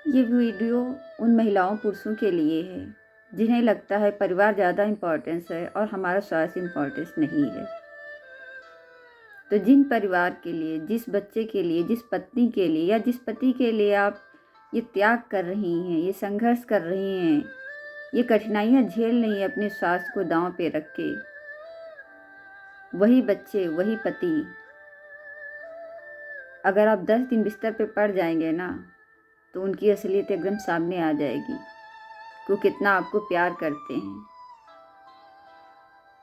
ये वीडियो उन महिलाओं पुरुषों के लिए है जिन्हें लगता है परिवार ज़्यादा इम्पोर्टेंस है और हमारा स्वास्थ्य इम्पोर्टेंस नहीं है। तो जिन परिवार के लिए, जिस बच्चे के लिए, जिस पत्नी के लिए या जिस पति के लिए आप ये त्याग कर रही हैं, ये संघर्ष कर रही हैं, ये कठिनाइयाँ झेल रही हैं अपने स्वास्थ्य को दांव पे रख के, वही बच्चे, वही पति, अगर आप 10 दिन बिस्तर पे पड़ जाएंगे ना, तो उनकी असलियत एकदम सामने आ जाएगी कि वो कितना आपको प्यार करते हैं।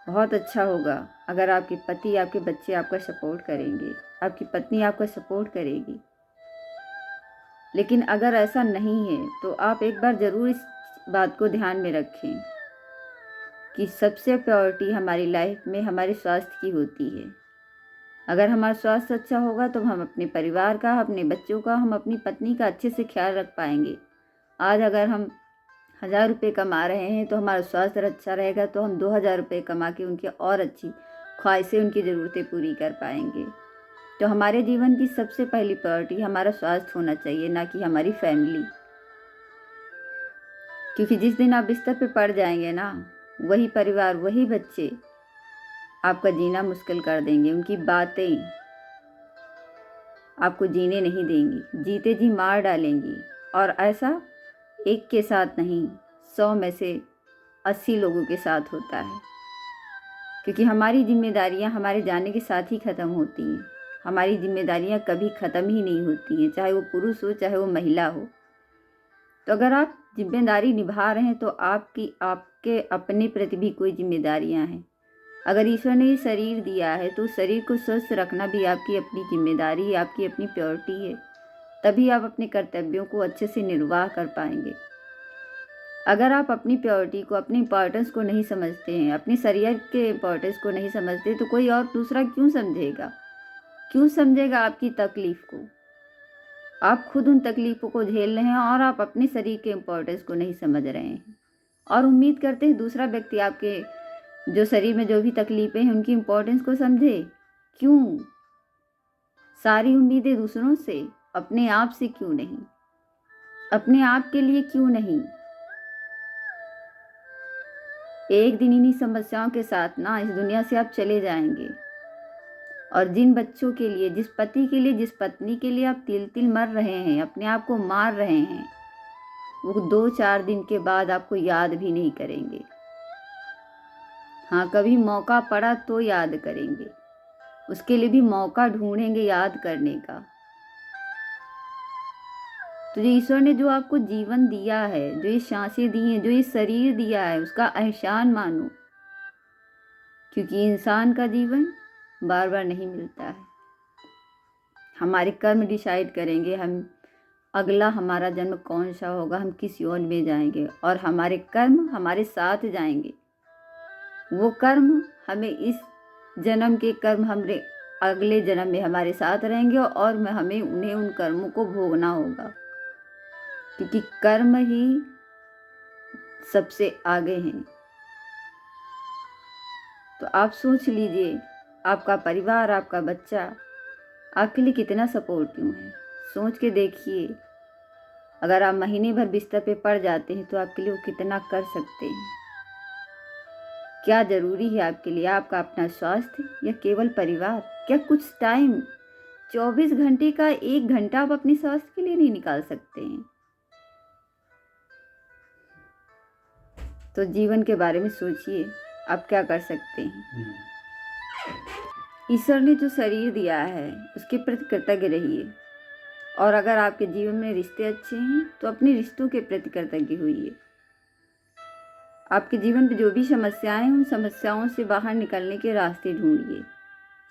बहुत अच्छा होगा अगर आपके पति, आपके बच्चे आपका सपोर्ट करेंगे, आपकी पत्नी आपका सपोर्ट करेगी। लेकिन अगर ऐसा नहीं है तो आप एक बार ज़रूर इस बात को ध्यान में रखें कि सबसे प्रायोरिटी हमारी लाइफ में हमारे स्वास्थ्य की होती है। अगर हमारा स्वास्थ्य अच्छा होगा तो हम अपने परिवार का, अपने बच्चों का, हम अपनी पत्नी का अच्छे से ख्याल रख पाएंगे। आज अगर हम 1000 रुपये कमा रहे हैं तो हमारा स्वास्थ्य अच्छा रहेगा तो हम 2000 रुपये कमा के उनकी और अच्छी ख्वाहिशें, उनकी ज़रूरतें पूरी कर पाएंगे। तो हमारे जीवन की सबसे पहली प्रायोरिटी हमारा स्वास्थ्य होना चाहिए, ना कि हमारी फैमिली। क्योंकि जिस दिन आप बिस्तर पे पड़ जाएंगे ना, वही परिवार, वही बच्चे आपका जीना मुश्किल कर देंगे। उनकी बातें आपको जीने नहीं देंगी, जीते जी मार डालेंगी। और ऐसा एक के साथ नहीं, 100 में से 80 लोगों के साथ होता है। क्योंकि हमारी जिम्मेदारियां हमारे जाने के साथ ही ख़त्म होती हैं। हमारी जिम्मेदारियां कभी ख़त्म ही नहीं होती हैं, चाहे वो पुरुष हो, चाहे वो महिला हो। तो अगर आप जिम्मेदारी निभा रहे हैं तो आपके अपने प्रति भी कोई जिम्मेदारियां हैं। अगर ईश्वर ने ये शरीर दिया है तो उस शरीर को स्वस्थ रखना भी आपकी अपनी जिम्मेदारी है, आपकी अपनी प्रायोरिटी है। तभी आप अपने कर्तव्यों को अच्छे से निर्वाह कर पाएंगे। अगर आप अपनी प्रायोरिटी को, अपनी इम्पोर्टेंस को नहीं समझते हैं, अपने शरीर के इम्पोर्टेंस को नहीं समझते, तो कोई और दूसरा क्यों समझेगा? क्यों समझेगा आपकी तकलीफ़ को? आप खुद उन तकलीफ़ों को झेल रहे हैं और आप अपने शरीर के इम्पोर्टेंस को नहीं समझ रहे हैं और उम्मीद करते हैं दूसरा व्यक्ति आपके जो शरीर में जो भी तकलीफ़ें हैं उनकी इम्पोर्टेंस को समझे। क्यों? सारी उम्मीदें दूसरों से, अपने आप से क्यों नहीं? अपने आप के लिए क्यों नहीं? एक दिन इन्हीं समस्याओं के साथ ना इस दुनिया से आप चले जाएंगे। और जिन बच्चों के लिए, जिस पति के लिए, जिस पत्नी के लिए आप तिल तिल मर रहे हैं, अपने आप को मार रहे हैं, वो 2-4 दिन के बाद आपको याद भी नहीं करेंगे। हाँ, कभी मौका पड़ा तो याद करेंगे, उसके लिए भी मौका ढूंढेंगे याद करने का। तो जो ईश्वर ने जो आपको जीवन दिया है, जो ये सांसें दी हैं, जो ये शरीर दिया है, उसका एहसान मानो। क्योंकि इंसान का जीवन बार बार नहीं मिलता है। हमारे कर्म डिसाइड करेंगे हम अगला हमारा जन्म कौन सा होगा, हम किस योनि में जाएंगे, और हमारे कर्म हमारे साथ जाएंगे। वो कर्म हमें, इस जन्म के कर्म हमरे अगले जन्म में हमारे साथ रहेंगे और हमें उन्हें उन कर्मों को भोगना होगा। क्योंकि कर्म ही सबसे आगे हैं। तो आप सोच लीजिए, आपका परिवार, आपका बच्चा आपके लिए कितना सपोर्टिव है। सोच के देखिए, अगर आप महीने भर बिस्तर पे पड़ जाते हैं तो आपके लिए वो कितना कर सकते हैं। क्या ज़रूरी है आपके लिए आपका अपना स्वास्थ्य या केवल परिवार? क्या कुछ टाइम, 24 घंटे का 1 घंटा आप अपने स्वास्थ्य के लिए नहीं निकाल सकते हैं? तो जीवन के बारे में सोचिए, आप क्या कर सकते हैं। ईश्वर ने जो शरीर दिया है उसके प्रति कृतज्ञ रहिए। और अगर आपके जीवन में रिश्ते अच्छे हैं तो अपने रिश्तों के प्रति कृतज्ञ होइए। आपके जीवन में जो भी समस्याएं हैं, उन समस्याओं से बाहर निकलने के रास्ते ढूंढिए।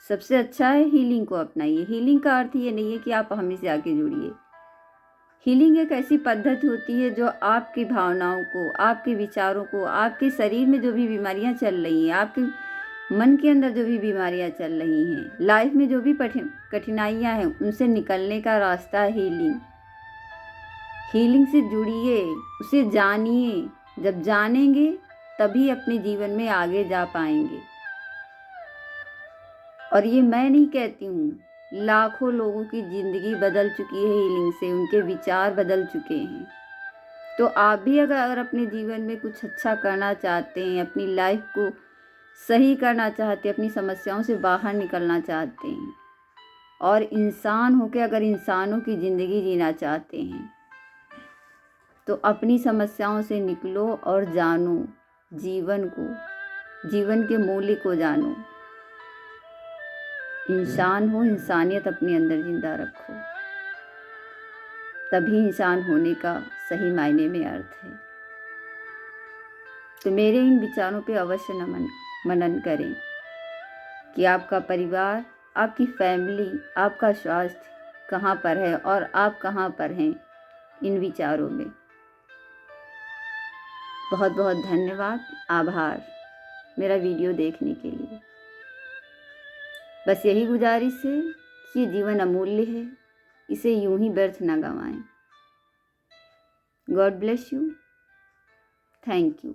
सबसे अच्छा है हीलिंग को अपनाइए। हीलिंग का अर्थ ये नहीं है कि आप हमसे आके जुड़िए। हीलिंग एक ऐसी पद्धति होती है जो आपकी भावनाओं को, आपके विचारों को, आपके शरीर में जो भी बीमारियां चल रही हैं, आपके मन के अंदर जो भी बीमारियां चल रही हैं, लाइफ में जो भी कठिनाइयां हैं, उनसे निकलने का रास्ता है हीलिंग। हीलिंग से जुड़िए, उसे जानिए। जब जानेंगे तभी अपने जीवन में आगे जा पाएंगे। और ये मैं नहीं कहती हूँ, लाखों लोगों की ज़िंदगी बदल चुकी है हीलिंग से, उनके विचार बदल चुके हैं। तो आप भी अगर अपने जीवन में कुछ अच्छा करना चाहते हैं, अपनी लाइफ को सही करना चाहते हैं, अपनी समस्याओं से बाहर निकलना चाहते हैं और इंसान होकर अगर इंसानों की ज़िंदगी जीना चाहते हैं, तो अपनी समस्याओं से निकलो और जानो जीवन को, जीवन के मूल्य को जानो। इंसान हो, इंसानियत अपने अंदर जिंदा रखो, तभी इंसान होने का सही मायने में अर्थ है। तो मेरे इन विचारों पे अवश्य मनन करें कि आपका परिवार, आपकी फैमिली, आपका स्वास्थ्य कहाँ पर है और आप कहाँ पर हैं इन विचारों में। बहुत बहुत धन्यवाद, आभार मेरा वीडियो देखने के लिए। बस यही गुजारिश है कि ये जीवन अमूल्य है, इसे यूं ही व्यर्थ ना गंवाएं। God bless you. Thank you.